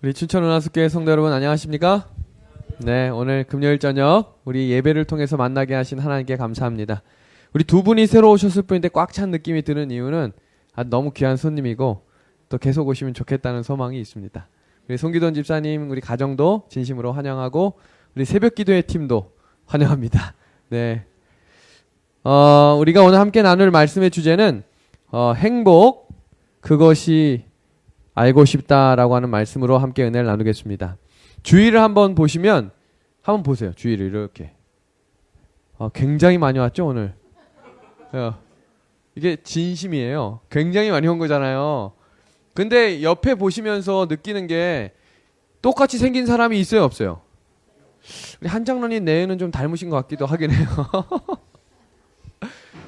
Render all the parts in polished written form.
우리 춘천은하숙교회 성도 여러분 안녕하십니까? 네, 오늘 금요일 저녁 우리 예배를 통해서 만나게 하신 하나님께 감사합니다. 우리 두 분이 새로 오셨을 뿐인데 꽉 찬 느낌이 드는 이유는 너무 귀한 손님이고 또 계속 오시면 좋겠다는 소망이 있습니다. 우리 송기돈 집사님, 우리 가정도 진심으로 환영하고 우리 새벽기도회 팀도 환영합니다. 네, 우리가 오늘 함께 나눌 말씀의 주제는 행복, 그것이 알고 싶다라고 하는 말씀으로 함께 은혜를 나누겠습니다. 주의를 한번 보시면 한번 보세요. 주의를 이렇게 굉장히 많이 왔죠 오늘. 이게 진심이에요. 굉장히 많이 온 거잖아요. 근데 옆에 보시면서 느끼는 게 똑같이 생긴 사람이 있어요 없어요? 우리 한장로님 내에는 좀 닮으신 것 같기도 하긴 해요.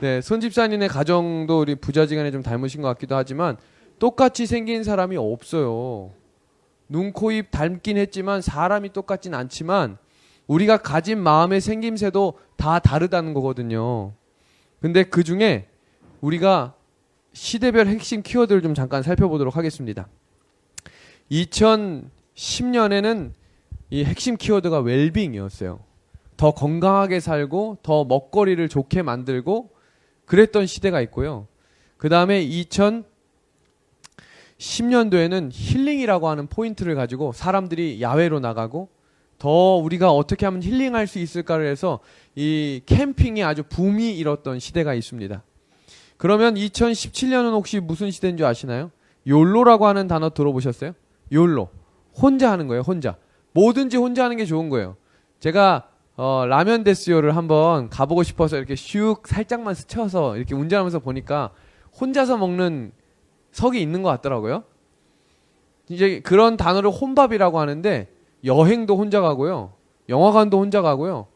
네, 손 집사님의 가정도 우리 부자지간에 좀 닮으신 것 같기도 하지만 똑같이 생긴 사람이 없어요. 눈, 코, 입 닮긴 했지만 사람이 똑같진 않지만 우리가 가진 마음의 생김새도 다 다르다는 거거든요. 근데 그 중에 우리가 시대별 핵심 키워드를 좀 잠깐 살펴보도록 하겠습니다. 2010년에는 이 핵심 키워드가 웰빙이었어요. 더 건강하게 살고 더 먹거리를 좋게 만들고 그랬던 시대가 있고요. 그 다음에 2010년도에는 힐링이라고 하는 포인트를 가지고 사람들이 야외로 나가고 더 우리가 어떻게 하면 힐링할 수 있을까를 해서 이 캠핑이 아주 붐이 일었던 시대가 있습니다. 그러면 2017년은 혹시 무슨 시대인 줄 아시나요? 욜로라고 하는 단어 들어보셨어요? 욜로. 혼자 하는 거예요, 혼자. 뭐든지 혼자 하는 게 좋은 거예요. 제가 라면 데스요를 한번 가보고 싶어서 이렇게 슉 살짝만 스쳐서 이렇게 운전하면서 보니까 혼자서 먹는 석이 있는 것 같더라고요. 이제 그런 단어를 혼밥이라고 하는데 여행도 혼자 가고요. 영화관도 혼자 가고요.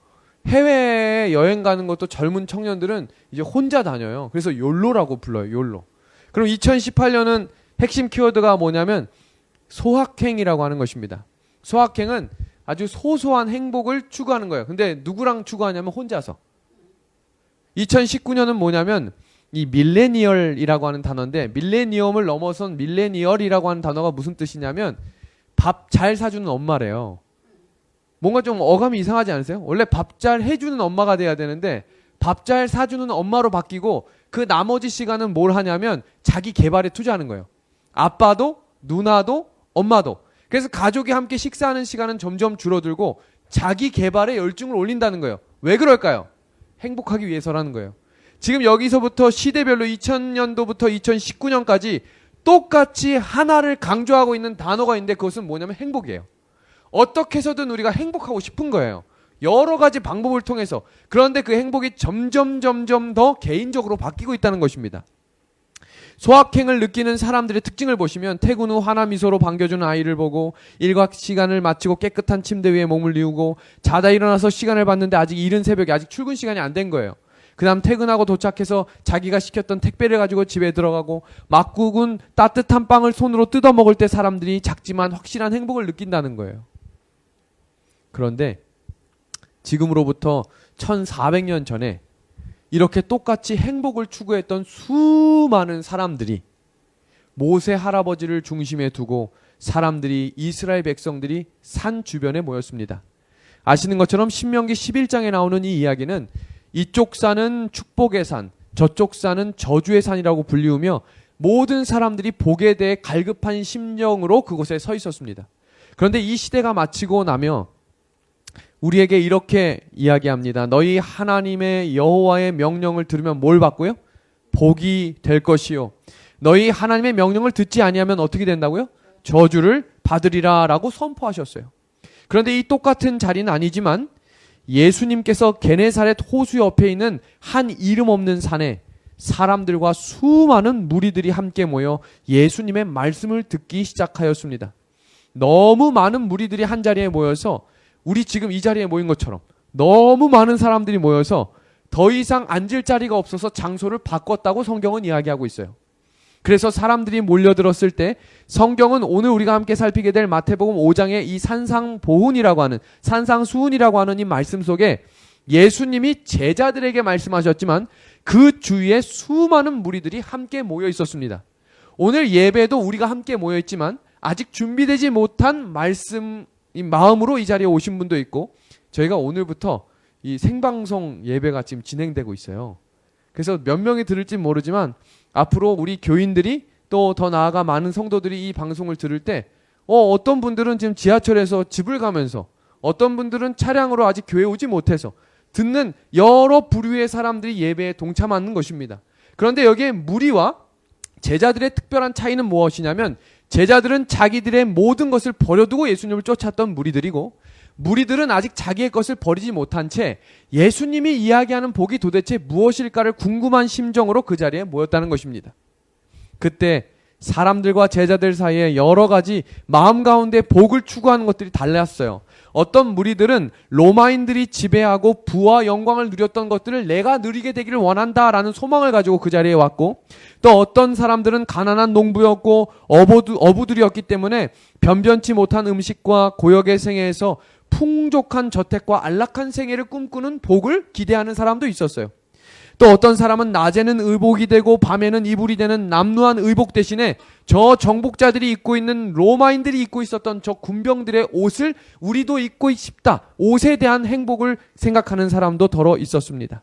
해외에 여행 가는 것도 젊은 청년들은 이제 혼자 다녀요. 그래서 욜로라고 불러요. 욜로. 그럼 2018년은 핵심 키워드가 뭐냐면 소확행이라고 하는 것입니다. 소확행은 아주 소소한 행복을 추구하는 거예요. 근데 누구랑 추구하냐면 혼자서. 2019년은 뭐냐면 이 밀레니얼이라고 하는 단어인데 밀레니엄을 넘어선 밀레니얼이라고 하는 단어가 무슨 뜻이냐면 밥 잘 사주는 엄마래요. 뭔가 좀 어감이 이상하지 않으세요? 원래 밥 잘 해주는 엄마가 돼야 되는데 밥 잘 사주는 엄마로 바뀌고 그 나머지 시간은 뭘 하냐면 자기 개발에 투자하는 거예요. 아빠도 누나도 엄마도. 그래서 가족이 함께 식사하는 시간은 점점 줄어들고 자기 개발에 열중을 올린다는 거예요. 왜 그럴까요? 행복하기 위해서라는 거예요. 지금 여기서부터 시대별로 2000년도부터 2019년까지 똑같이 하나를 강조하고 있는 단어가 있는데 그것은 뭐냐면 행복이에요. 어떻게 해서든 우리가 행복하고 싶은 거예요. 여러 가지 방법을 통해서. 그런데 그 행복이 점점 더 개인적으로 바뀌고 있다는 것입니다. 소확행을 느끼는 사람들의 특징을 보시면 퇴근 후 환한 미소로 반겨주는 아이를 보고 일과 시간을 마치고 깨끗한 침대 위에 몸을 뉘우고 자다 일어나서 시간을 봤는데 아직 이른 새벽에 아직 출근 시간이 안 된 거예요. 그 다음 퇴근하고 도착해서 자기가 시켰던 택배를 가지고 집에 들어가고 막 구운 따뜻한 빵을 손으로 뜯어 먹을 때 사람들이 작지만 확실한 행복을 느낀다는 거예요. 그런데 지금으로부터 1400년 전에 이렇게 똑같이 행복을 추구했던 수많은 사람들이 모세 할아버지를 중심에 두고 사람들이 이스라엘 백성들이 산 주변에 모였습니다. 아시는 것처럼 신명기 11장에 나오는 이 이야기는 이쪽 산은 축복의 산, 저쪽 산은 저주의 산이라고 불리우며 모든 사람들이 복에 대해 갈급한 심정으로 그곳에 서 있었습니다. 그런데 이 시대가 마치고 나며 우리에게 이렇게 이야기합니다. 너희 하나님의 여호와의 명령을 들으면 뭘 받고요? 복이 될 것이요. 너희 하나님의 명령을 듣지 아니하면 어떻게 된다고요? 저주를 받으리라 라고 선포하셨어요. 그런데 이 똑같은 자리는 아니지만 예수님께서 게네사렛 호수 옆에 있는 한 이름 없는 산에 사람들과 수많은 무리들이 함께 모여 예수님의 말씀을 듣기 시작하였습니다. 너무 많은 무리들이 한 자리에 모여서 우리 지금 이 자리에 모인 것처럼 너무 많은 사람들이 모여서 더 이상 앉을 자리가 없어서 장소를 바꿨다고 성경은 이야기하고 있어요. 그래서 사람들이 몰려들었을 때 성경은 오늘 우리가 함께 살피게 될 마태복음 5장의 이 산상보훈이라고 하는 산상수훈이라고 하는 이 말씀 속에 예수님이 제자들에게 말씀하셨지만 그 주위에 수많은 무리들이 함께 모여 있었습니다. 오늘 예배도 우리가 함께 모여 있지만 아직 준비되지 못한 말씀 이 마음으로 이 자리에 오신 분도 있고, 저희가 오늘부터 이 생방송 예배가 지금 진행되고 있어요. 그래서 몇 명이 들을지 모르지만 앞으로 우리 교인들이 또 더 나아가 많은 성도들이 이 방송을 들을 때 어떤 분들은 지금 지하철에서 집을 가면서, 어떤 분들은 차량으로 아직 교회 오지 못해서 듣는 여러 부류의 사람들이 예배에 동참하는 것입니다. 그런데 여기에 무리와 제자들의 특별한 차이는 무엇이냐면, 제자들은 자기들의 모든 것을 버려두고 예수님을 쫓았던 무리들이고, 무리들은 아직 자기의 것을 버리지 못한 채 예수님이 이야기하는 복이 도대체 무엇일까를 궁금한 심정으로 그 자리에 모였다는 것입니다. 그때 사람들과 제자들 사이에 여러 가지 마음 가운데 복을 추구하는 것들이 달랐어요. 어떤 무리들은 로마인들이 지배하고 부와 영광을 누렸던 것들을 내가 누리게 되기를 원한다라는 소망을 가지고 그 자리에 왔고, 또 어떤 사람들은 가난한 농부였고 어부들이었기 때문에 변변치 못한 음식과 고역의 생애에서 풍족한 저택과 안락한 생애를 꿈꾸는 복을 기대하는 사람도 있었어요. 또 어떤 사람은 낮에는 의복이 되고 밤에는 이불이 되는 남루한 의복 대신에 저 정복자들이 입고 있는 로마인들이 입고 있었던 저 군병들의 옷을 우리도 입고 싶다, 옷에 대한 행복을 생각하는 사람도 더러 있었습니다.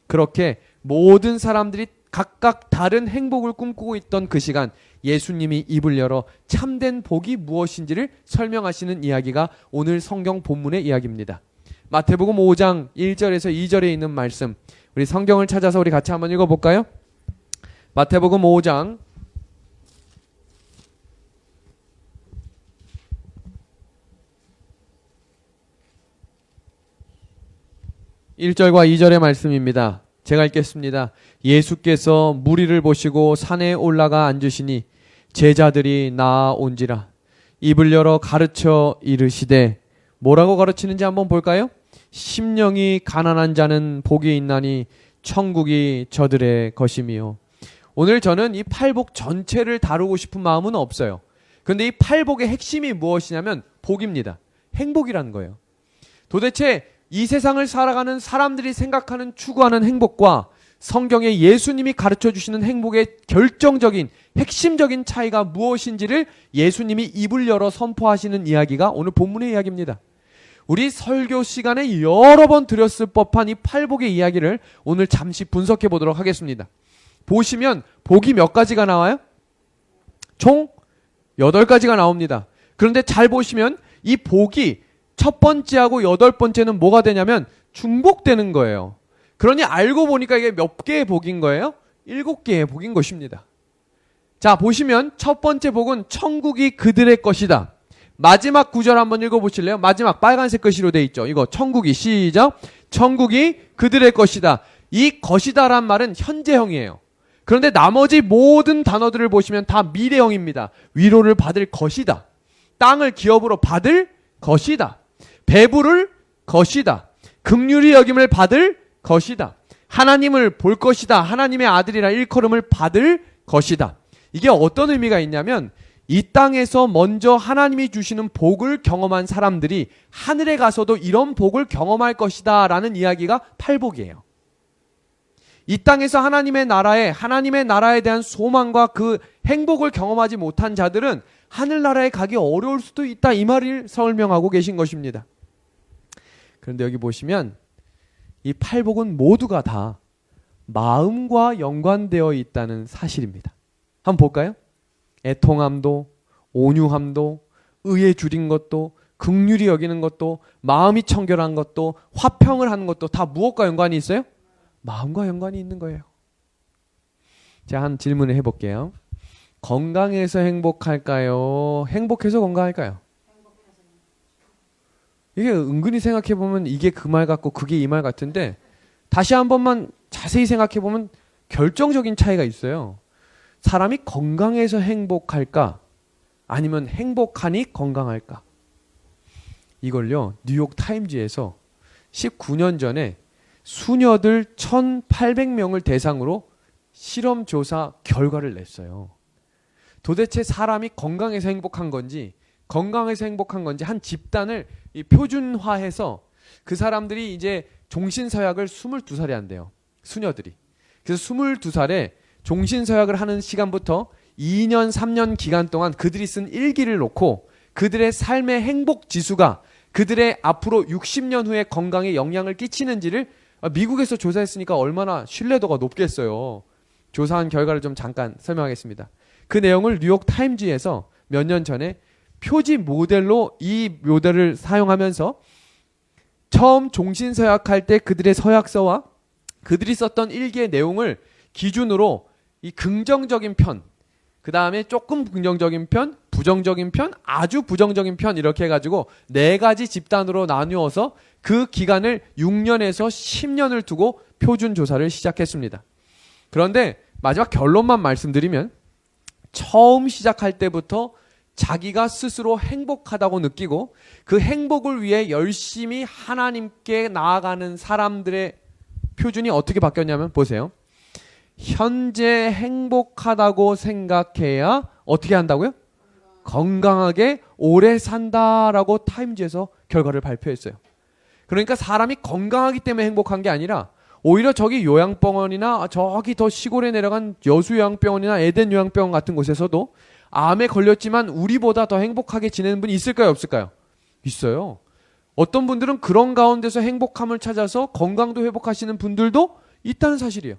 그렇게 모든 사람들이 각각 다른 행복을 꿈꾸고 있던 그 시간, 예수님이 입을 열어 참된 복이 무엇인지를 설명하시는 이야기가 오늘 성경 본문의 이야기입니다. 마태복음 5장 1절에서 2절에 있는 말씀, 우리 성경을 찾아서 우리 같이 한번 읽어볼까요? 마태복음 5장 1절과 2절의 말씀입니다. 제가 읽겠습니다. 예수께서 무리를 보시고 산에 올라가 앉으시니 제자들이 나아온지라. 입을 열어 가르쳐 이르시되, 뭐라고 가르치는지 한번 볼까요? 심령이 가난한 자는 복이 있나니 천국이 저들의 것이미요. 오늘 저는 이 팔복 전체를 다루고 싶은 마음은 없어요. 그런데 이 팔복의 핵심이 무엇이냐면 복입니다. 행복이라는 거예요. 도대체 이 세상을 살아가는 사람들이 생각하는, 추구하는 행복과 성경의 예수님이 가르쳐 주시는 행복의 결정적인, 핵심적인 차이가 무엇인지를 예수님이 입을 열어 선포하시는 이야기가 오늘 본문의 이야기입니다. 우리 설교 시간에 여러 번 드렸을 법한 이 팔복의 이야기를 오늘 잠시 분석해 보도록 하겠습니다. 보시면 복이 몇 가지가 나와요? 총 8가지가 나옵니다. 그런데 잘 보시면 이 복이 첫 번째하고 8번째는 뭐가 되냐면 중복되는 거예요. 그러니 알고 보니까 이게 몇 개의 복인 거예요? 7개의 복인 것입니다. 자, 보시면 첫 번째 복은 천국이 그들의 것이다. 마지막 구절 한번 읽어보실래요? 마지막 빨간색 글씨로 돼 있죠. 이거 천국이, 시작. 천국이 그들의 것이다. 이 것이다란 말은 현재형이에요. 그런데 나머지 모든 단어들을 보시면 다 미래형입니다. 위로를 받을 것이다. 땅을 기업으로 받을 것이다. 배부를 것이다. 긍휼히 여김을 받을 것이다. 하나님을 볼 것이다. 하나님의 아들이라 일컬음을 받을 것이다. 이게 어떤 의미가 있냐면, 이 땅에서 먼저 하나님이 주시는 복을 경험한 사람들이 하늘에 가서도 이런 복을 경험할 것이다 라는 이야기가 팔복이에요. 이 땅에서 하나님의 나라에 대한 소망과 그 행복을 경험하지 못한 자들은 하늘나라에 가기 어려울 수도 있다, 이 말을 설명하고 계신 것입니다. 그런데 여기 보시면 이 팔복은 모두가 다 마음과 연관되어 있다는 사실입니다. 한번 볼까요? 애통함도, 온유함도, 의에 줄인 것도, 긍휼히 여기는 것도, 마음이 청결한 것도, 화평을 하는 것도 다 무엇과 연관이 있어요? 마음과 연관이 있는 거예요. 자, 한 질문을 해볼게요. 건강해서 행복할까요? 행복해서 건강할까요? 이게 은근히 생각해보면 이게 그 말 같고 그게 이 말 같은데, 다시 한 번만 자세히 생각해보면 결정적인 차이가 있어요. 사람이 건강해서 행복할까? 아니면 행복하니 건강할까? 이걸요, 뉴욕 타임즈에서 19년 전에 수녀들 1,800명을 대상으로 실험조사 결과를 냈어요. 도대체 사람이 건강해서 행복한 건지 한 집단을 표준화해서 그 사람들이 이제 종신서약을 22살에 한대요. 수녀들이. 그래서 22살에 종신서약을 하는 시간부터 2년, 3년 기간 동안 그들이 쓴 일기를 놓고 그들의 삶의 행복 지수가 그들의 앞으로 60년 후의 건강에 영향을 끼치는지를 미국에서 조사했으니까 얼마나 신뢰도가 높겠어요. 조사한 결과를 좀 잠깐 설명하겠습니다. 그 내용을 뉴욕 타임즈에서 몇 년 전에 표지 모델로 이 모델을 사용하면서 처음 종신서약할 때 그들의 서약서와 그들이 썼던 일기의 내용을 기준으로 이 긍정적인 편, 그 다음에 조금 긍정적인 편, 부정적인 편, 아주 부정적인 편 이렇게 해가지고 4가지 집단으로 나누어서 그 기간을 6년에서 10년을 두고 표준 조사를 시작했습니다. 그런데 마지막 결론만 말씀드리면 처음 시작할 때부터 자기가 스스로 행복하다고 느끼고 그 행복을 위해 열심히 하나님께 나아가는 사람들의 표준이 어떻게 바뀌었냐면 보세요. 현재 행복하다고 생각해야 어떻게 한다고요? 건강하게 오래 산다라고 타임즈에서 결과를 발표했어요. 그러니까 사람이 건강하기 때문에 행복한 게 아니라 오히려 저기 요양병원이나 저기 더 시골에 내려간 여수 요양병원이나 에덴 요양병원 같은 곳에서도 암에 걸렸지만 우리보다 더 행복하게 지내는 분이 있을까요? 없을까요? 있어요. 어떤 분들은 그런 가운데서 행복함을 찾아서 건강도 회복하시는 분들도 있다는 사실이에요.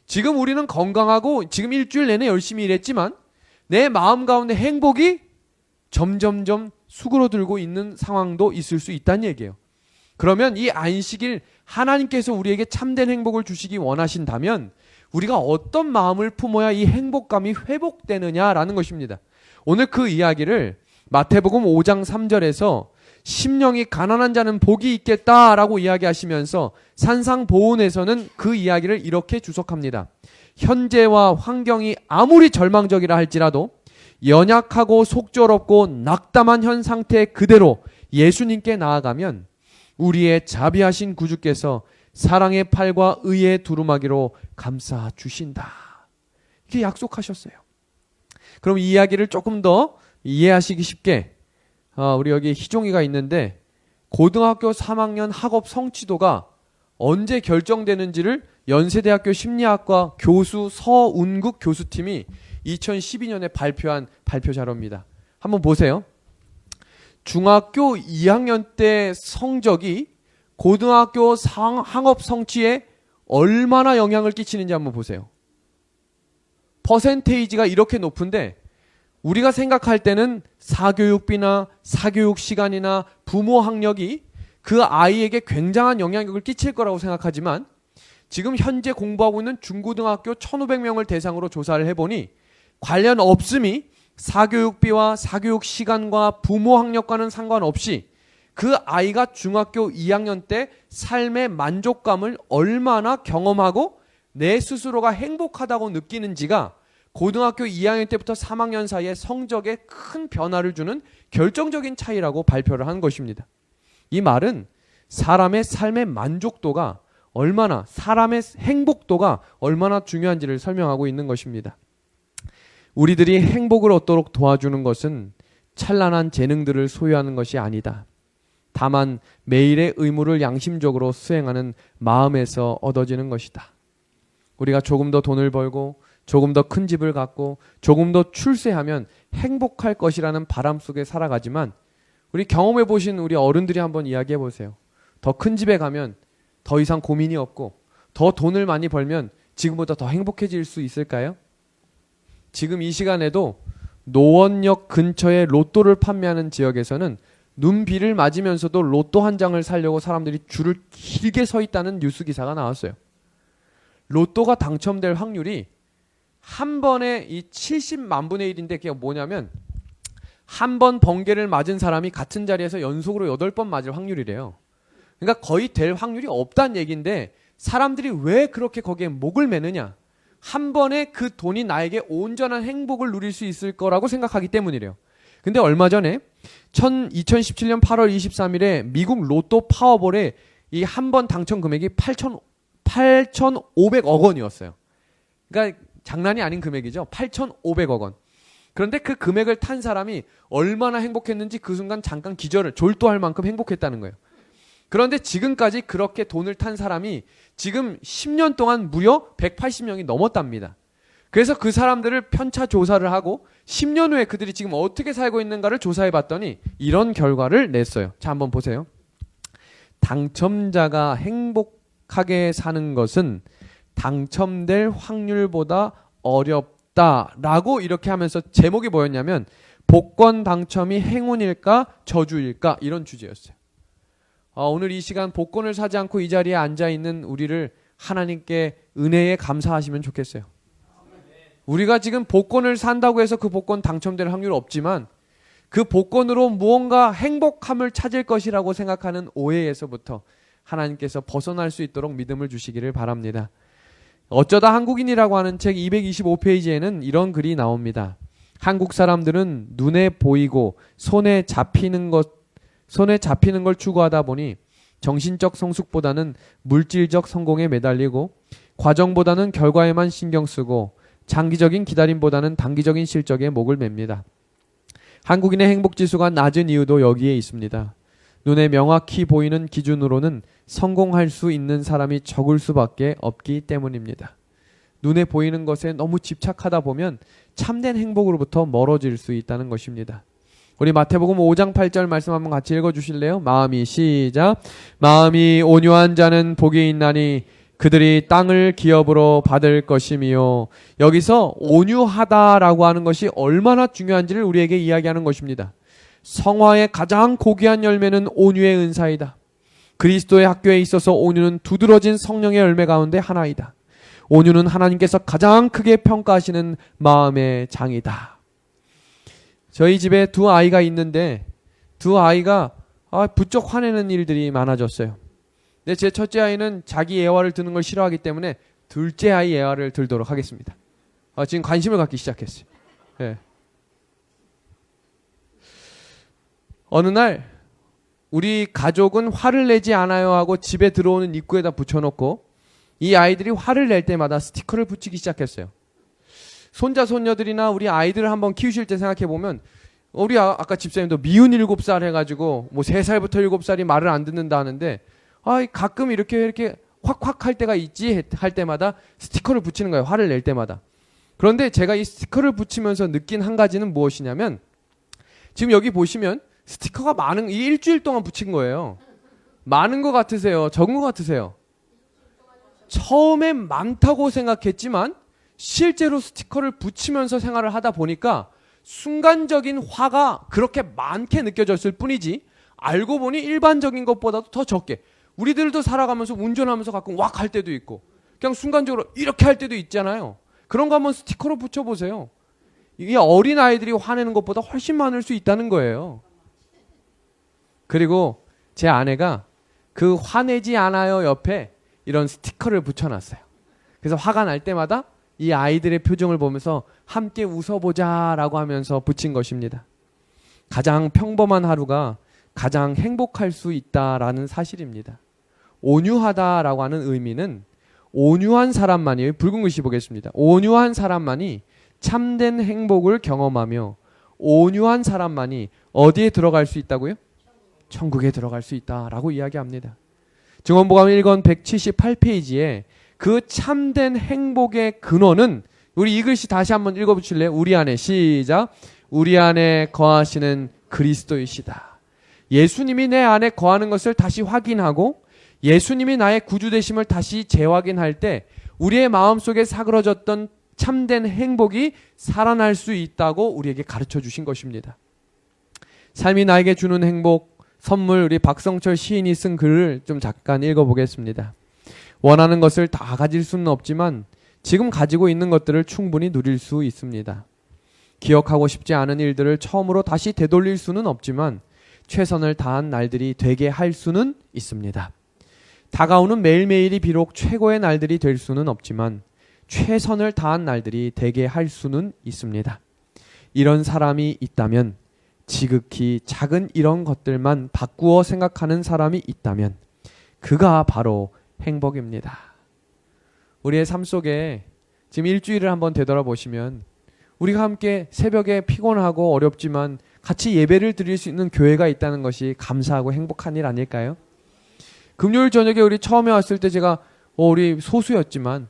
지금 우리는 건강하고 지금 일주일 내내 열심히 일했지만 내 마음 가운데 행복이 점점점 수그러들고 있는 상황도 있을 수 있다는 얘기예요. 그러면 이 안식일 하나님께서 우리에게 참된 행복을 주시기 원하신다면 우리가 어떤 마음을 품어야 이 행복감이 회복되느냐라는 것입니다. 오늘 그 이야기를 마태복음 5장 3절에서 심령이 가난한 자는 복이 있겠다라고 이야기하시면서 산상보훈에서는 그 이야기를 이렇게 주석합니다. 현재와 환경이 아무리 절망적이라 할지라도 연약하고 속절없고 낙담한 현 상태 그대로 예수님께 나아가면 우리의 자비하신 구주께서 사랑의 팔과 의의 두루마기로 감싸 주신다. 이렇게 약속하셨어요. 그럼 이 이야기를 조금 더 이해하시기 쉽게 우리 여기 희종이가 있는데 고등학교 3학년 학업 성취도가 언제 결정되는지를 연세대학교 심리학과 교수 서운국 교수팀이 2012년에 발표한 발표 자료입니다. 한번 보세요. 중학교 2학년 때 성적이 고등학교 학업 성취에 얼마나 영향을 끼치는지 한번 보세요. 퍼센테이지가 이렇게 높은데 우리가 생각할 때는 사교육비나 사교육 시간이나 부모 학력이 그 아이에게 굉장한 영향력을 끼칠 거라고 생각하지만 지금 현재 공부하고 있는 중고등학교 1,500명을 대상으로 조사를 해보니 관련 없음이 사교육비와 사교육 시간과 부모 학력과는 상관없이 그 아이가 중학교 2학년 때 삶의 만족감을 얼마나 경험하고 내 스스로가 행복하다고 느끼는지가 고등학교 2학년 때부터 3학년 사이에 성적에 큰 변화를 주는 결정적인 차이라고 발표를 한 것입니다. 이 말은 사람의 삶의 만족도가 얼마나, 사람의 행복도가 얼마나 중요한지를 설명하고 있는 것입니다. 우리들이 행복을 얻도록 도와주는 것은 찬란한 재능들을 소유하는 것이 아니다. 다만 매일의 의무를 양심적으로 수행하는 마음에서 얻어지는 것이다. 우리가 조금 더 돈을 벌고 조금 더 큰 집을 갖고 조금 더 출세하면 행복할 것이라는 바람 속에 살아가지만 우리 경험해 보신 우리 어른들이 한번 이야기해 보세요. 더 큰 집에 가면 더 이상 고민이 없고 더 돈을 많이 벌면 지금보다 더 행복해질 수 있을까요? 지금 이 시간에도 노원역 근처에 로또를 판매하는 지역에서는 눈비를 맞으면서도 로또 한 장을 사려고 사람들이 줄을 길게 서 있다는 뉴스 기사가 나왔어요. 로또가 당첨될 확률이 한 번에 이 70만 분의 1인데 그게 뭐냐면 한 번 번개를 맞은 사람이 같은 자리에서 연속으로 8번 맞을 확률이래요. 그러니까 거의 될 확률이 없다는 얘기인데 사람들이 왜 그렇게 거기에 목을 매느냐? 한 번에 그 돈이 나에게 온전한 행복을 누릴 수 있을 거라고 생각하기 때문이래요. 근데 얼마 전에 2017년 8월 23일에 미국 로또 파워볼의 이 한 번 당첨 금액이 8,500억 원이었어요. 그러니까 장난이 아닌 금액이죠. 8,500억 원. 그런데 그 금액을 탄 사람이 얼마나 행복했는지 그 순간 잠깐 기절을 졸도할 만큼 행복했다는 거예요. 그런데 지금까지 그렇게 돈을 탄 사람이 지금 10년 동안 무려 180명이 넘었답니다. 그래서 그 사람들을 편차 조사를 하고 10년 후에 그들이 지금 어떻게 살고 있는가를 조사해 봤더니 이런 결과를 냈어요. 자, 한번 보세요. 당첨자가 행복하게 사는 것은 당첨될 확률보다 어렵다라고 이렇게 하면서 제목이 뭐였냐면 복권 당첨이 행운일까 저주일까 이런 주제였어요. 오늘 이 시간 복권을 사지 않고 이 자리에 앉아 있는 우리를 하나님께 은혜에 감사하시면 좋겠어요. 우리가 지금 복권을 산다고 해서 그 복권 당첨될 확률은 없지만 그 복권으로 무언가 행복함을 찾을 것이라고 생각하는 오해에서부터 하나님께서 벗어날 수 있도록 믿음을 주시기를 바랍니다. 어쩌다 한국인이라고 하는 책 225페이지에는 이런 글이 나옵니다. 한국 사람들은 눈에 보이고 손에 잡히는 걸 추구하다 보니 정신적 성숙보다는 물질적 성공에 매달리고 과정보다는 결과에만 신경 쓰고 장기적인 기다림보다는 단기적인 실적에 목을 맵니다. 한국인의 행복지수가 낮은 이유도 여기에 있습니다. 눈에 명확히 보이는 기준으로는 성공할 수 있는 사람이 적을 수밖에 없기 때문입니다. 눈에 보이는 것에 너무 집착하다 보면 참된 행복으로부터 멀어질 수 있다는 것입니다. 우리 마태복음 5장 8절 말씀 한번 같이 읽어주실래요? 시작. 마음이 온유한 자는 복이 있나니 그들이 땅을 기업으로 받을 것이며. 여기서 온유하다라고 하는 것이 얼마나 중요한지를 우리에게 이야기하는 것입니다. 성화의 가장 고귀한 열매는 온유의 은사이다. 그리스도의 학교에 있어서 온유는 두드러진 성령의 열매 가운데 하나이다. 온유는 하나님께서 가장 크게 평가하시는 마음의 장이다. 저희 집에 두 아이가 있는데 두 아이가 부쩍 화내는 일들이 많아졌어요. 근데 제 첫째 아이는 자기 예화를 드는 걸 싫어하기 때문에 둘째 아이 예화를 들도록 하겠습니다. 지금 관심을 갖기 시작했어요. 네. 어느 날 우리 가족은 화를 내지 않아요 하고 집에 들어오는 입구에다 붙여놓고 이 아이들이 화를 낼 때마다 스티커를 붙이기 시작했어요. 손자 손녀들이나 우리 아이들을 한번 키우실 때 생각해보면 우리 아까 집사님도 미운 7살 해가지고 뭐 3살부터 7살이 말을 안 듣는다 하는데 가끔 이렇게 확확 할 때가 있지 할 때마다 스티커를 붙이는 거예요. 화를 낼 때마다. 그런데 제가 이 스티커를 붙이면서 느낀 한 가지는 무엇이냐면 지금 여기 보시면 스티커가 이 일주일 동안 붙인 거예요. 많은 것 같으세요? 적은 것 같으세요? 처음엔 많다고 생각했지만 실제로 스티커를 붙이면서 생활을 하다 보니까 순간적인 화가 그렇게 많게 느껴졌을 뿐이지 알고 보니 일반적인 것보다도 더 적게. 우리들도 살아가면서 운전하면서 가끔 왁 할 때도 있고 그냥 순간적으로 이렇게 할 때도 있잖아요. 그런 거 한번 스티커로 붙여보세요. 이게 어린아이들이 화내는 것보다 훨씬 많을 수 있다는 거예요. 그리고 제 아내가 그 화내지 않아요 옆에 이런 스티커를 붙여놨어요. 그래서 화가 날 때마다 이 아이들의 표정을 보면서 함께 웃어보자라고 하면서 붙인 것입니다. 가장 평범한 하루가 가장 행복할 수 있다라는 사실입니다. 온유하다라고 하는 의미는 온유한 사람만이, 붉은 글씨 보겠습니다. 온유한 사람만이 참된 행복을 경험하며 온유한 사람만이 어디에 들어갈 수 있다고요? 천국에 들어갈 수 있다라고 이야기합니다. 증언복음 1권 178페이지에 그 참된 행복의 근원은 우리 이 글씨 다시 한번 읽어보실래요? 우리 안에 시작. 우리 안에 거하시는 그리스도이시다. 예수님이 내 안에 거하는 것을 다시 확인하고 예수님이 나의 구주되심을 다시 재확인할 때 우리의 마음속에 사그러졌던 참된 행복이 살아날 수 있다고 우리에게 가르쳐 주신 것입니다. 삶이 나에게 주는 행복, 선물, 우리 박성철 시인이 쓴 글을 좀 잠깐 읽어보겠습니다. 원하는 것을 다 가질 수는 없지만 지금 가지고 있는 것들을 충분히 누릴 수 있습니다. 기억하고 싶지 않은 일들을 처음으로 다시 되돌릴 수는 없지만 최선을 다한 날들이 되게 할 수는 있습니다. 다가오는 매일매일이 비록 최고의 날들이 될 수는 없지만 최선을 다한 날들이 되게 할 수는 있습니다. 이런 사람이 있다면, 지극히 작은 이런 것들만 바꾸어 생각하는 사람이 있다면 그가 바로 행복입니다. 우리의 삶 속에 지금 일주일을 한번 되돌아보시면 우리가 함께 새벽에 피곤하고 어렵지만 같이 예배를 드릴 수 있는 교회가 있다는 것이 감사하고 행복한 일 아닐까요? 금요일 저녁에 우리 처음에 왔을 때 제가 우리 소수였지만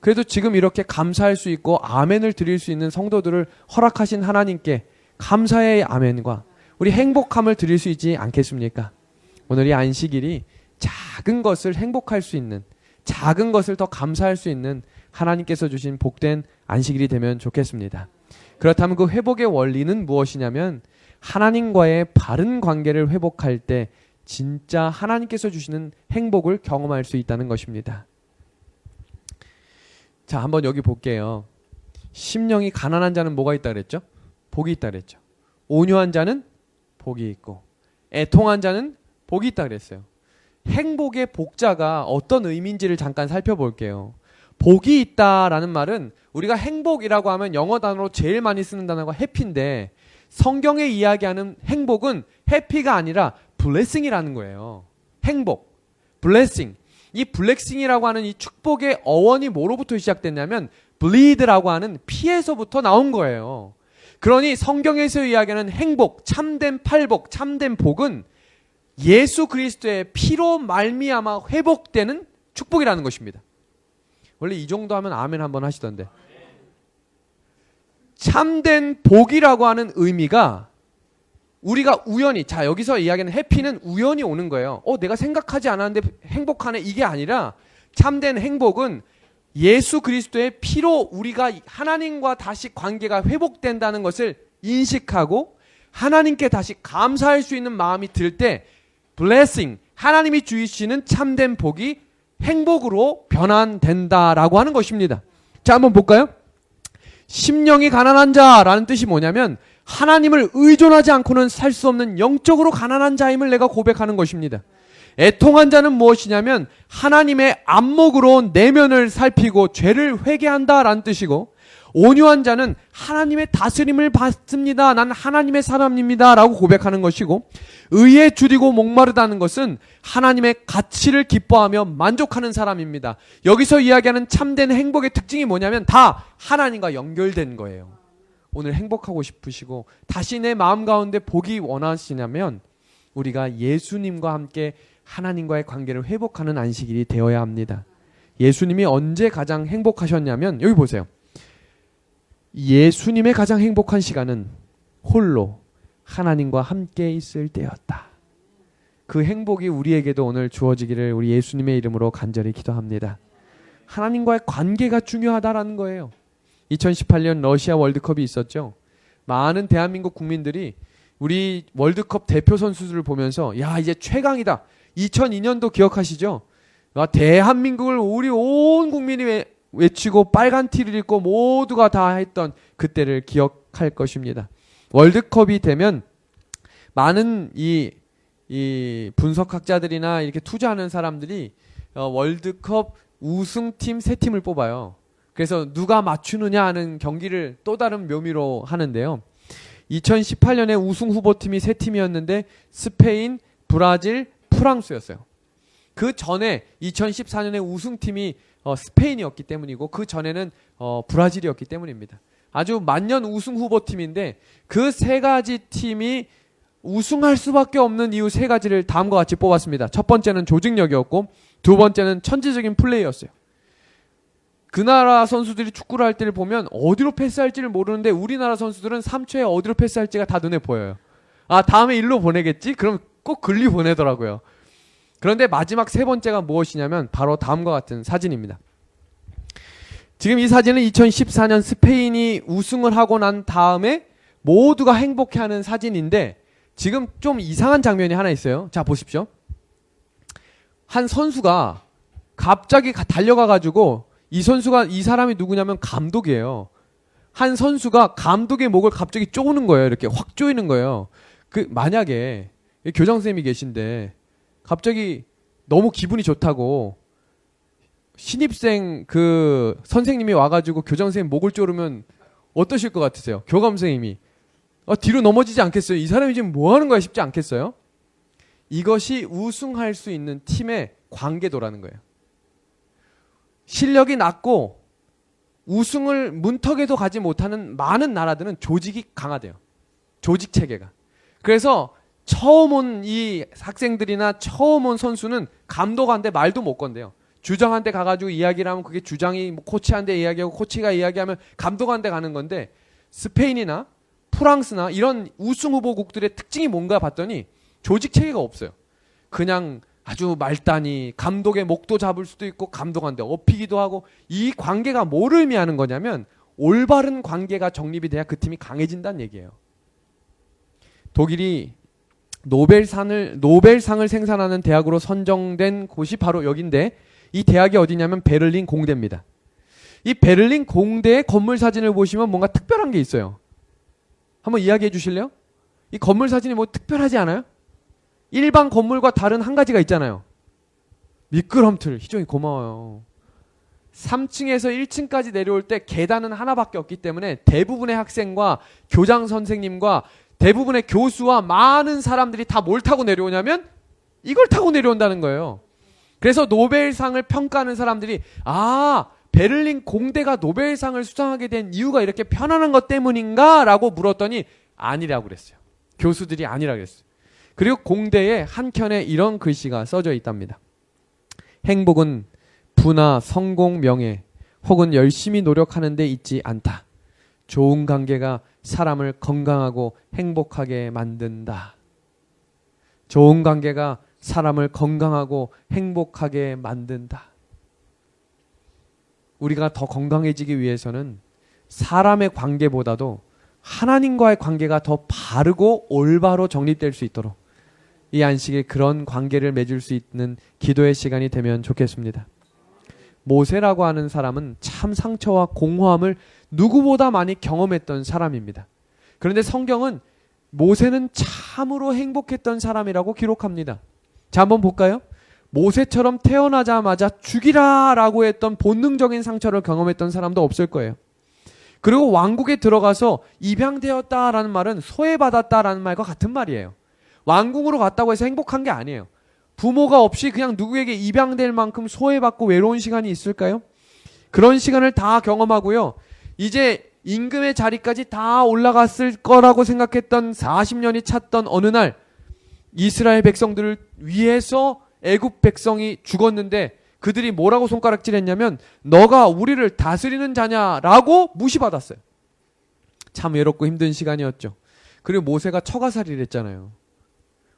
그래도 지금 이렇게 감사할 수 있고 아멘을 드릴 수 있는 성도들을 허락하신 하나님께 감사의 아멘과 우리 행복함을 드릴 수 있지 않겠습니까? 오늘 이 안식일이 작은 것을 행복할 수 있는, 작은 것을 더 감사할 수 있는 하나님께서 주신 복된 안식일이 되면 좋겠습니다. 그렇다면 그 회복의 원리는 무엇이냐면 하나님과의 바른 관계를 회복할 때 진짜 하나님께서 주시는 행복을 경험할 수 있다는 것입니다. 자, 한번 여기 볼게요. 심령이 가난한 자는 뭐가 있다 그랬죠? 복이 있다 그랬죠. 온유한 자는 복이 있고 애통한 자는 복이 있다 그랬어요. 행복의 복자가 어떤 의미인지를 잠깐 살펴볼게요. 복이 있다라는 말은 우리가 행복이라고 하면 영어 단어로 제일 많이 쓰는 단어가 해피인데 성경에 이야기하는 행복은 해피가 아니라 블레싱이라는 거예요. 행복, 블레싱. 이 블레싱이라고 하는 이 축복의 어원이 뭐로부터 시작됐냐면 bleed라고 하는 피에서부터 나온 거예요. 그러니 성경에서 이야기하는 행복, 참된 팔복, 참된 복은 예수 그리스도의 피로 말미암아 회복되는 축복이라는 것입니다. 원래 이 정도 하면 아멘 한번 하시던데. 참된 복이라고 하는 의미가 우리가 우연히, 자 여기서 이야기하는 해피는 우연히 오는 거예요. 내가 생각하지 않았는데 행복하네, 이게 아니라 참된 행복은 예수 그리스도의 피로 우리가 하나님과 다시 관계가 회복된다는 것을 인식하고 하나님께 다시 감사할 수 있는 마음이 들 때 blessing, 하나님이 주시는 참된 복이 행복으로 변환된다라고 하는 것입니다. 자, 한번 볼까요? 심령이 가난한 자라는 뜻이 뭐냐면 하나님을 의존하지 않고는 살 수 없는 영적으로 가난한 자임을 내가 고백하는 것입니다. 애통한 자는 무엇이냐면 하나님의 안목으로 내면을 살피고 죄를 회개한다라는 뜻이고, 온유한 자는 하나님의 다스림을 받습니다. 난 하나님의 사람입니다 라고 고백하는 것이고, 의에 줄이고 목마르다는 것은 하나님의 가치를 기뻐하며 만족하는 사람입니다. 여기서 이야기하는 참된 행복의 특징이 뭐냐면 다 하나님과 연결된 거예요. 오늘 행복하고 싶으시고 다시 내 마음 가운데 복이 원하시냐면 우리가 예수님과 함께 하나님과의 관계를 회복하는 안식일이 되어야 합니다. 예수님이 언제 가장 행복하셨냐면 여기 보세요. 예수님의 가장 행복한 시간은 홀로 하나님과 함께 있을 때였다. 그 행복이 우리에게도 오늘 주어지기를 우리 예수님의 이름으로 간절히 기도합니다. 하나님과의 관계가 중요하다라는 거예요. 2018년 러시아 월드컵이 있었죠. 많은 대한민국 국민들이 우리 월드컵 대표 선수들을 보면서 야, 이제 최강이다. 2002년도 기억하시죠? 대한민국을 우리 온 국민이 외치고 빨간 티를 입고 모두가 다 했던 그때를 기억할 것입니다. 월드컵이 되면 많은 이 분석학자들이나 이렇게 투자하는 사람들이 월드컵 우승팀 3팀을 뽑아요. 그래서 누가 맞추느냐 하는 경기를 또 다른 묘미로 하는데요. 2018년에 우승 후보팀이 3팀이었는데 스페인, 브라질, 프랑스였어요. 그 전에 2014년에 우승팀이 스페인이었기 때문이고 그 전에는 브라질이었기 때문입니다. 아주 만년 우승 후보팀인데 그 세 가지 팀이 우승할 수밖에 없는 이유 세 가지를 다음과 같이 뽑았습니다. 첫 번째는 조직력이었고 두 번째는 천재적인 플레이였어요. 그 나라 선수들이 축구를 할 때를 보면 어디로 패스할지를 모르는데 우리나라 선수들은 3초에 어디로 패스할지가 다 눈에 보여요. 다음에 일로 보내겠지? 그럼 꼭 글리 보내더라고요. 그런데 마지막 세 번째가 무엇이냐면 바로 다음과 같은 사진입니다. 지금 이 사진은 2014년 스페인이 우승을 하고 난 다음에 모두가 행복해하는 사진인데 지금 좀 이상한 장면이 하나 있어요. 자, 보십시오. 한 선수가 갑자기 달려가가지고 이 사람이 누구냐면 감독이에요. 한 선수가 감독의 목을 갑자기 쪼는 거예요. 이렇게 확 조이는 거예요. 만약에 교장선생님이 계신데 갑자기 너무 기분이 좋다고 신입생 선생님이 와가지고 교장선생님 목을 조르면 어떠실 것 같으세요? 교감선생님이 뒤로 넘어지지 않겠어요? 이 사람이 지금 뭐 하는 거야 싶지 않겠어요? 이것이 우승할 수 있는 팀의 관계도라는 거예요. 실력이 낮고 우승을 문턱에도 가지 못하는 많은 나라들은 조직이 강하대요. 조직 체계가. 그래서 처음 온 이 학생들이나 처음 온 선수는 감독한테 말도 못 건대요. 주장한테 가가지고 이야기를 하면 그게 주장이 뭐 코치한테 이야기하고 코치가 이야기하면 감독한테 가는 건데, 스페인이나 프랑스나 이런 우승 후보국들의 특징이 뭔가 봤더니 조직 체계가 없어요. 그냥 아주 말단이 감독의 목도 잡을 수도 있고 감독한테 업히기도 하고, 이 관계가 뭐를 의미하는 거냐면 올바른 관계가 정립이 돼야 그 팀이 강해진다는 얘기예요. 독일이 노벨상을 생산하는 대학으로 선정된 곳이 바로 여긴데, 이 대학이 어디냐면 베를린 공대입니다. 이 베를린 공대의 건물 사진을 보시면 뭔가 특별한 게 있어요. 한번 이야기해 주실래요? 이 건물 사진이 뭐 특별하지 않아요? 일반 건물과 다른 한 가지가 있잖아요. 미끄럼틀. 희종이 고마워요. 3층에서 1층까지 내려올 때 계단은 하나밖에 없기 때문에 대부분의 학생과 교장 선생님과 대부분의 교수와 많은 사람들이 다 뭘 타고 내려오냐면 이걸 타고 내려온다는 거예요. 그래서 노벨상을 평가하는 사람들이 베를린 공대가 노벨상을 수상하게 된 이유가 이렇게 편안한 것 때문인가? 라고 물었더니 아니라고 그랬어요. 교수들이 아니라고 그랬어요. 그리고 공대에 한 켠에 이런 글씨가 써져 있답니다. 행복은 부나 성공, 명예 혹은 열심히 노력하는 데 있지 않다. 좋은 관계가 사람을 건강하고 행복하게 만든다. 좋은 관계가 사람을 건강하고 행복하게 만든다. 우리가 더 건강해지기 위해서는 사람의 관계보다도 하나님과의 관계가 더 바르고 올바로 정립될 수 있도록 이 안식에 그런 관계를 맺을 수 있는 기도의 시간이 되면 좋겠습니다. 모세라고 하는 사람은 참 상처와 공허함을 누구보다 많이 경험했던 사람입니다. 그런데 성경은 모세는 참으로 행복했던 사람이라고 기록합니다. 자, 한번 볼까요? 모세처럼 태어나자마자 죽이라 라고 했던 본능적인 상처를 경험했던 사람도 없을 거예요. 그리고 왕국에 들어가서 입양되었다라는 말은 소외받았다라는 말과 같은 말이에요. 왕궁으로 갔다고 해서 행복한 게 아니에요. 부모가 없이 그냥 누구에게 입양될 만큼 소외받고 외로운 시간이 있을까요? 그런 시간을 다 경험하고요. 이제 임금의 자리까지 다 올라갔을 거라고 생각했던 40년이 찼던 어느 날 이스라엘 백성들을 위해서 애굽 백성이 죽었는데 그들이 뭐라고 손가락질했냐면 너가 우리를 다스리는 자냐라고 무시받았어요. 참 외롭고 힘든 시간이었죠. 그리고 모세가 처가살이를 했잖아요.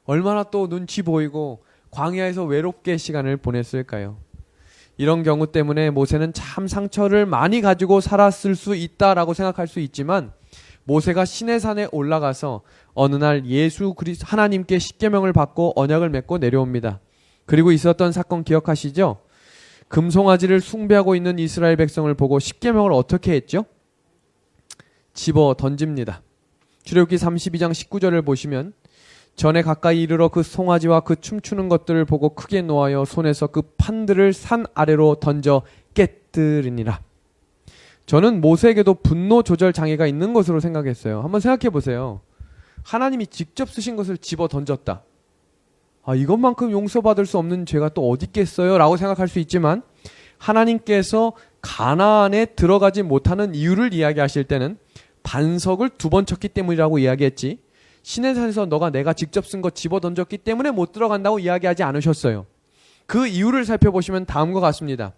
얼마나 또 눈치 보이고 광야에서 외롭게 시간을 보냈을까요? 이런 경우 때문에 모세는 참 상처를 많이 가지고 살았을 수 있다라고 생각할 수 있지만 모세가 시내산에 올라가서 어느 날 하나님께 십계명을 받고 언약을 맺고 내려옵니다. 그리고 있었던 사건 기억하시죠? 금송아지를 숭배하고 있는 이스라엘 백성을 보고 십계명을 어떻게 했죠? 집어 던집니다. 출애굽기 32장 19절을 보시면 전에 가까이 이르러 그 송아지와 그 춤추는 것들을 보고 크게 노하여 손에서 그 판들을 산 아래로 던져 깨뜨리니라. 저는 모세에게도 분노 조절 장애가 있는 것으로 생각했어요. 한번 생각해 보세요. 하나님이 직접 쓰신 것을 집어 던졌다. 이것만큼 용서받을 수 없는 죄가 또 어디 있겠어요? 라고 생각할 수 있지만 하나님께서 가나안에 들어가지 못하는 이유를 이야기하실 때는 반석을 2번 쳤기 때문이라고 이야기했지, 시내산에서 내가 직접 쓴 거 집어 던졌기 때문에 못 들어간다고 이야기하지 않으셨어요. 그 이유를 살펴보시면 다음과 같습니다.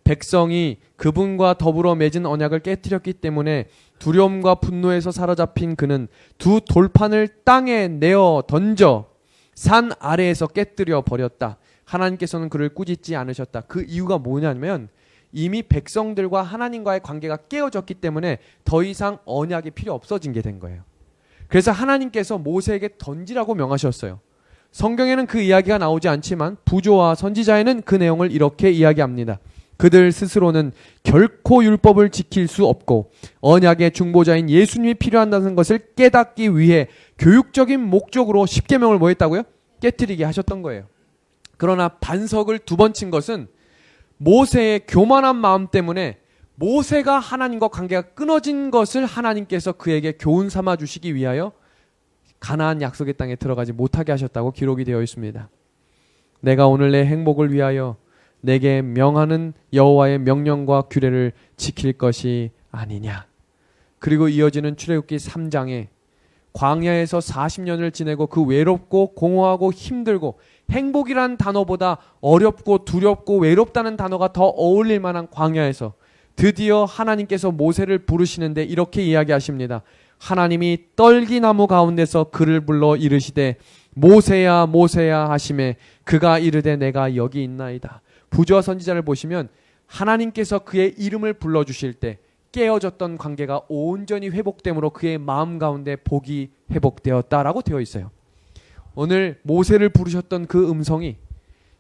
백성이 그분과 더불어 맺은 언약을 깨뜨렸기 때문에 두려움과 분노에서 사로잡힌 그는 두 돌판을 땅에 내어 던져 산 아래에서 깨뜨려 버렸다. 하나님께서는 그를 꾸짖지 않으셨다. 그 이유가 뭐냐면 이미 백성들과 하나님과의 관계가 깨어졌기 때문에 더 이상 언약이 필요 없어진 게 된 거예요. 그래서 하나님께서 모세에게 던지라고 명하셨어요. 성경에는 그 이야기가 나오지 않지만 부조와 선지자에는 그 내용을 이렇게 이야기합니다. 그들 스스로는 결코 율법을 지킬 수 없고 언약의 중보자인 예수님이 필요한다는 것을 깨닫기 위해 교육적인 목적으로 십계명을 뭐 했다고요? 깨뜨리게 하셨던 거예요. 그러나 반석을 2번 친 것은 모세의 교만한 마음 때문에 모세가 하나님과 관계가 끊어진 것을 하나님께서 그에게 교훈 삼아 주시기 위하여 가나안 약속의 땅에 들어가지 못하게 하셨다고 기록이 되어 있습니다. 내가 오늘 내 행복을 위하여 내게 명하는 여호와의 명령과 규례를 지킬 것이 아니냐. 그리고 이어지는 출애굽기 3장에 광야에서 40년을 지내고 그 외롭고 공허하고 힘들고 행복이란 단어보다 어렵고 두렵고 외롭다는 단어가 더 어울릴 만한 광야에서 드디어 하나님께서 모세를 부르시는데 이렇게 이야기하십니다. 하나님이 떨기나무 가운데서 그를 불러 이르시되 모세야 모세야 하시매 그가 이르되 내가 여기 있나이다. 부조와 선지자를 보시면 하나님께서 그의 이름을 불러주실 때 깨어졌던 관계가 온전히 회복됨으로 그의 마음 가운데 복이 회복되었다라고 되어 있어요. 오늘 모세를 부르셨던 그 음성이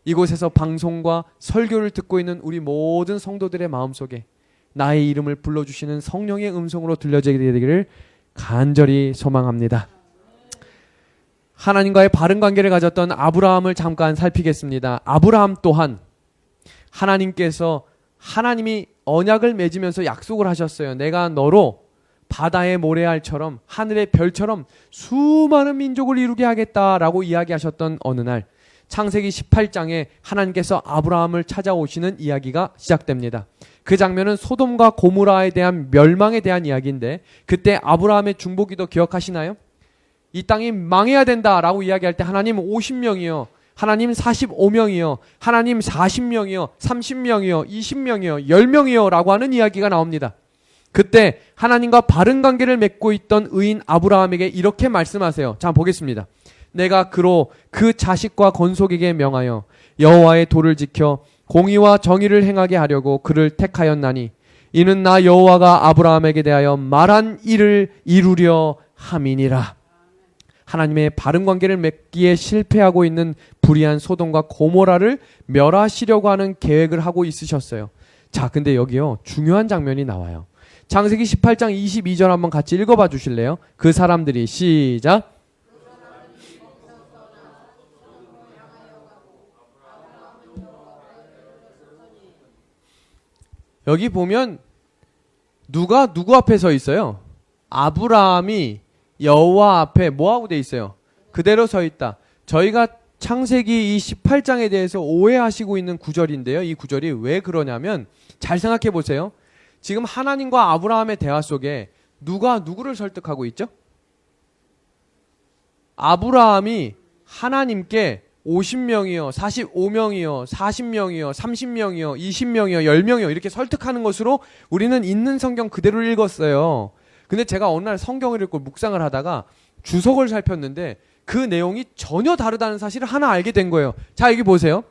이곳에서 방송과 설교를 듣고 있는 우리 모든 성도들의 마음속에 나의 이름을 불러주시는 성령의 음성으로 들려지게 되기를 간절히 소망합니다. 하나님과의 바른 관계를 가졌던 아브라함을 잠깐 살피겠습니다. 아브라함 또한 하나님이 언약을 맺으면서 약속을 하셨어요. 내가 너로 바다의 모래알처럼 하늘의 별처럼 수많은 민족을 이루게 하겠다라고 이야기하셨던 어느 날 창세기 18장에 하나님께서 아브라함을 찾아오시는 이야기가 시작됩니다. 그 장면은 소돔과 고모라에 대한 멸망에 대한 이야기인데 그때 아브라함의 중보기도 기억하시나요? 이 땅이 망해야 된다라고 이야기할 때 하나님 50명이요. 하나님 45명이요. 하나님 40명이요. 30명이요. 20명이요. 10명이요. 라고 하는 이야기가 나옵니다. 그때 하나님과 바른 관계를 맺고 있던 의인 아브라함에게 이렇게 말씀하세요. 자, 보겠습니다. 내가 그로 그 자식과 건속에게 명하여 여호와의 도를 지켜 공의와 정의를 행하게 하려고 그를 택하였나니 이는 나 여호와가 아브라함에게 대하여 말한 일을 이루려 함이니라. 하나님의 바른 관계를 맺기에 실패하고 있는 불의한 소돔과 고모라를 멸하시려고 하는 계획을 하고 있으셨어요. 자, 근데 여기요 중요한 장면이 나와요. 창세기 18장 22절 한번 같이 읽어봐 주실래요? 그 사람들이 시작. 여기 보면 누가 누구 앞에 서 있어요? 아브라함이 여호와 앞에 뭐하고 돼 있어요? 그대로 서 있다. 저희가 창세기 이 18장에 대해서 오해하시고 있는 구절인데요. 이 구절이 왜 그러냐면 잘 생각해 보세요. 지금 하나님과 아브라함의 대화 속에 누가 누구를 설득하고 있죠? 아브라함이 하나님께 50명이요, 45명이요, 40명이요, 30명이요, 20명이요, 10명이요 이렇게 설득하는 것으로 우리는 있는 성경 그대로 읽었어요. 근데 제가 어느 날 성경을 읽고 묵상을 하다가 주석을 살폈는데 그 내용이 전혀 다르다는 사실을 하나 알게 된 거예요. 자, 여기 보세요.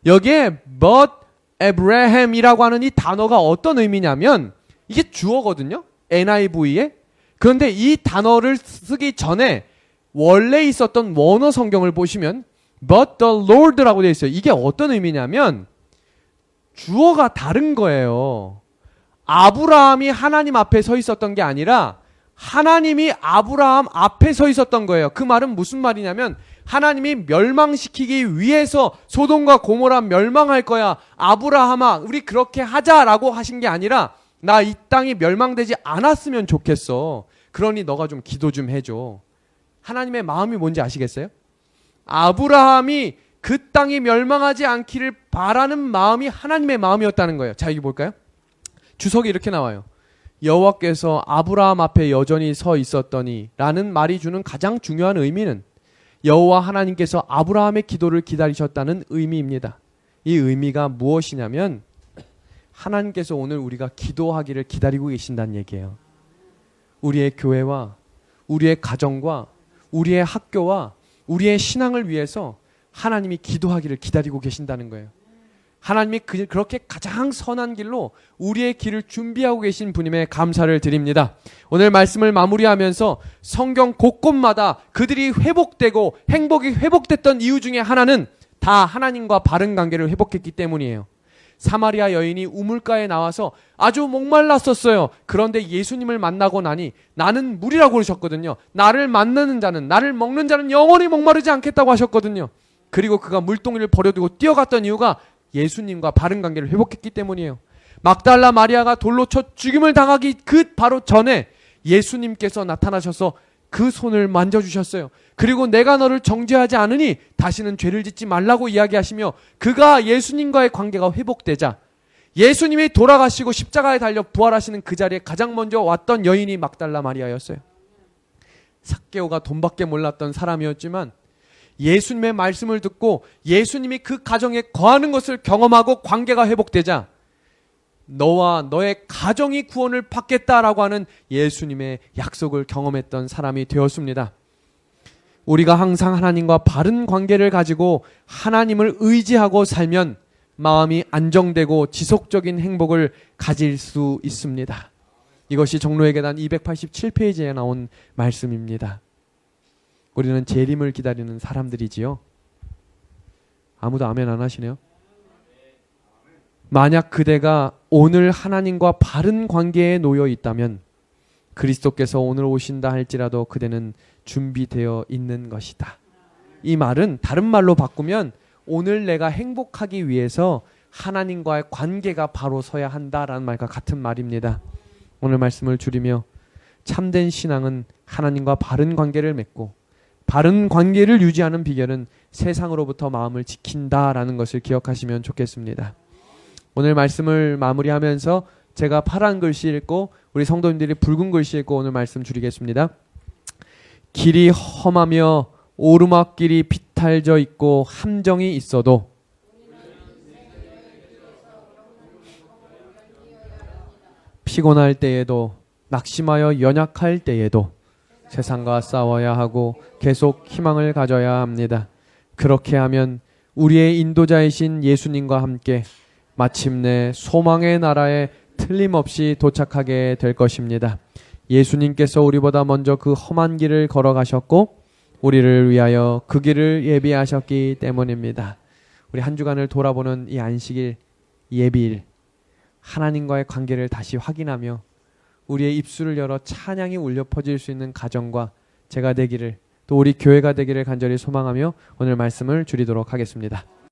여기에 but Abraham이라고 하는 이 단어가 어떤 의미냐면 이게 주어거든요. NIV에. 그런데 이 단어를 쓰기 전에 원래 있었던 원어 성경을 보시면 but the Lord라고 되어 있어요. 이게 어떤 의미냐면 주어가 다른 거예요. 아브라함이 하나님 앞에 서 있었던 게 아니라 하나님이 아브라함 앞에 서 있었던 거예요. 그 말은 무슨 말이냐면 하나님이 멸망시키기 위해서 소돔과 고모라 멸망할 거야. 아브라함아 우리 그렇게 하자라고 하신 게 아니라 나 이 땅이 멸망되지 않았으면 좋겠어. 그러니 너가 좀 기도 좀 해줘. 하나님의 마음이 뭔지 아시겠어요? 아브라함이 그 땅이 멸망하지 않기를 바라는 마음이 하나님의 마음이었다는 거예요. 자, 여기 볼까요? 주석이 이렇게 나와요. 여호와께서 아브라함 앞에 여전히 서 있었더니 라는 말이 주는 가장 중요한 의미는 여호와 하나님께서 아브라함의 기도를 기다리셨다는 의미입니다. 이 의미가 무엇이냐면 하나님께서 오늘 우리가 기도하기를 기다리고 계신다는 얘기예요. 우리의 교회와 우리의 가정과 우리의 학교와 우리의 신앙을 위해서 하나님이 기도하기를 기다리고 계신다는 거예요. 하나님이 그렇게 가장 선한 길로 우리의 길을 준비하고 계신 분임에 감사를 드립니다. 오늘 말씀을 마무리하면서 성경 곳곳마다 그들이 회복되고 행복이 회복됐던 이유 중에 하나는 다 하나님과 바른 관계를 회복했기 때문이에요. 사마리아 여인이 우물가에 나와서 아주 목말랐었어요. 그런데 예수님을 만나고 나니 나는 물이라고 그러셨거든요. 나를 만나는 자는, 나를 먹는 자는 영원히 목마르지 않겠다고 하셨거든요. 그리고 그가 물동이를 버려두고 뛰어갔던 이유가 예수님과 바른 관계를 회복했기 때문이에요. 막달라 마리아가 돌로 쳐 죽임을 당하기 그 바로 전에 예수님께서 나타나셔서 그 손을 만져주셨어요. 그리고 내가 너를 정죄하지 않으니 다시는 죄를 짓지 말라고 이야기하시며 그가 예수님과의 관계가 회복되자 예수님이 돌아가시고 십자가에 달려 부활하시는 그 자리에 가장 먼저 왔던 여인이 막달라 마리아였어요. 삭개오가 돈밖에 몰랐던 사람이었지만 예수님의 말씀을 듣고 예수님이 그 가정에 거하는 것을 경험하고 관계가 회복되자 너와 너의 가정이 구원을 받겠다라고 하는 예수님의 약속을 경험했던 사람이 되었습니다. 우리가 항상 하나님과 바른 관계를 가지고 하나님을 의지하고 살면 마음이 안정되고 지속적인 행복을 가질 수 있습니다. 이것이 종로의 계단 287페이지에 나온 말씀입니다. 우리는 재림을 기다리는 사람들이지요. 아무도 아멘 안 하시네요. 만약 그대가 오늘 하나님과 바른 관계에 놓여 있다면 그리스도께서 오늘 오신다 할지라도 그대는 준비되어 있는 것이다. 이 말은 다른 말로 바꾸면 오늘 내가 행복하기 위해서 하나님과의 관계가 바로 서야 한다라는 말과 같은 말입니다. 오늘 말씀을 줄이며 참된 신앙은 하나님과 바른 관계를 맺고 바른 관계를 유지하는 비결은 세상으로부터 마음을 지킨다라는 것을 기억하시면 좋겠습니다. 오늘 말씀을 마무리하면서 제가 파란 글씨 읽고 우리 성도님들이 붉은 글씨 읽고 오늘 말씀 줄이겠습니다. 길이 험하며 오르막길이 비탈져 있고 함정이 있어도 피곤할 때에도 낙심하여 연약할 때에도 세상과 싸워야 하고 계속 희망을 가져야 합니다. 그렇게 하면 우리의 인도자이신 예수님과 함께 마침내 소망의 나라에 틀림없이 도착하게 될 것입니다. 예수님께서 우리보다 먼저 그 험한 길을 걸어가셨고 우리를 위하여 그 길을 예비하셨기 때문입니다. 우리 한 주간을 돌아보는 이 안식일 예비일 하나님과의 관계를 다시 확인하며 우리의 입술을 열어 찬양이 울려 퍼질 수 있는 가정과 제가 되기를 또 우리 교회가 되기를 간절히 소망하며 오늘 말씀을 줄이도록 하겠습니다.